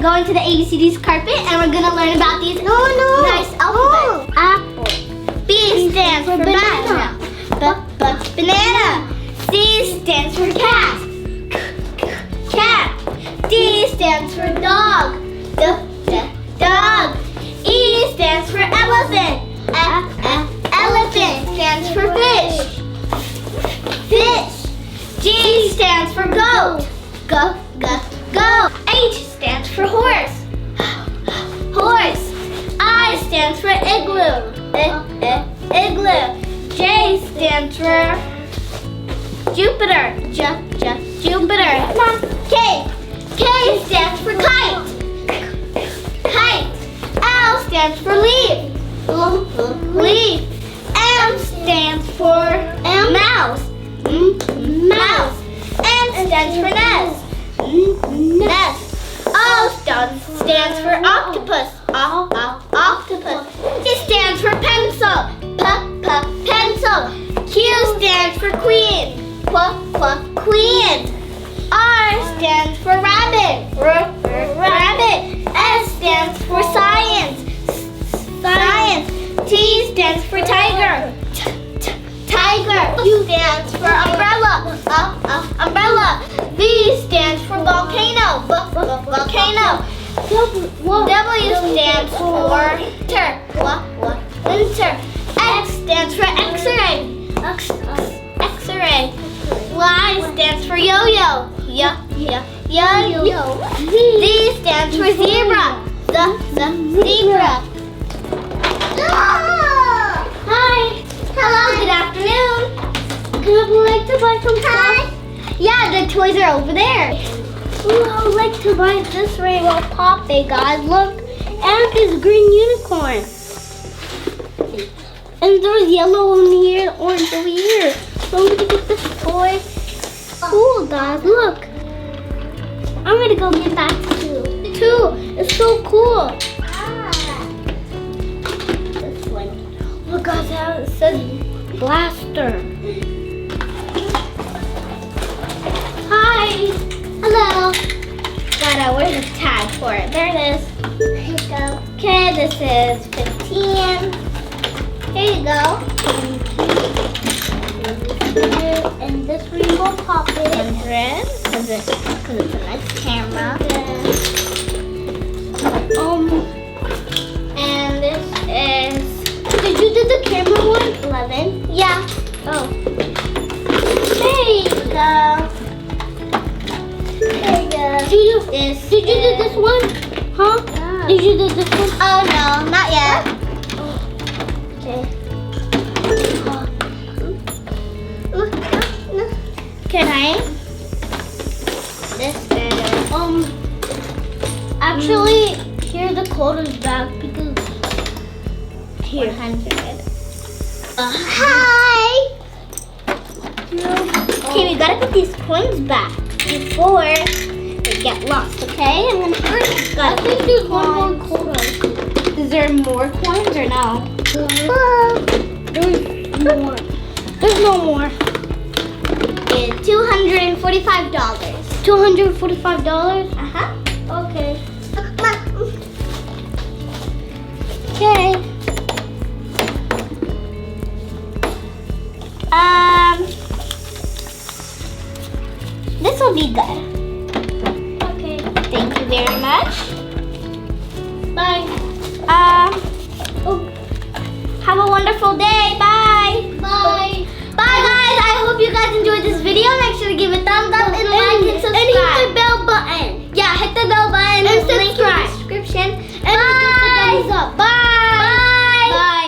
going to the ABCD's carpet and we're gonna learn about these nice alphabets. Apple. B stands for banana. Banana. C stands for cat. Cat. D stands for dog. Dog. E stands for elephant. Elephant stands for fish. Fish. G stands for goat. Go. H stands for horse. Horse. I stands for igloo. Igloo. J stands for Jupiter. Jupiter. K stands for kite. Kite. L stands for leaf. Leaf. M stands for mouse. Mouse. N stands for nest. Nest. O stands for octopus. Octopus. P stands for pencil. Pencil. Q stands for queen. Queen. R stands for rabbit. Rabbit. S stands for science. Science. T stands for tiger. Tiger. U stands for umbrella. Umbrella. V stands for volcano. Volcano. W stands for winter. X stands for X-ray. X-ray. Y stands for yo-yo. Yo-yo. Z stands for zebra. Zebra. Hi. Hello. Good afternoon. Would you like to buy some stuff? Yeah, the toys are over there. Ooh, I would like to buy this rainbow pop it, guys. Look, and this green unicorn. And there's yellow in here, orange over here. So I'm gonna get this toy. Cool, guys. Look. I'm gonna go get that too. It's so cool. This one. Look, guys, how it says blaster. Hi. Hello. Where's the tag for it? There it is. Here you go. Okay, this is 15. Here you go. And this rainbow pop it. 100. Because it's a nice camera. And this is. Did you do the camera one? 11. Yeah. Oh. There you go. There you go. Did you do this one? Huh? Yeah. Did you do this one? Oh no, not yet. Okay. Okay. This is Actually, here the code is back because here 100. Hi. Okay, we gotta put these coins back before they get lost. Okay, I'm gonna first I gotta think put there's the one more coins. code. Is there more coins or no? There's more. There's no more. It's $245. $245? Uh-huh. Okay. Okay. This will be good. Okay. Thank you very much. Bye.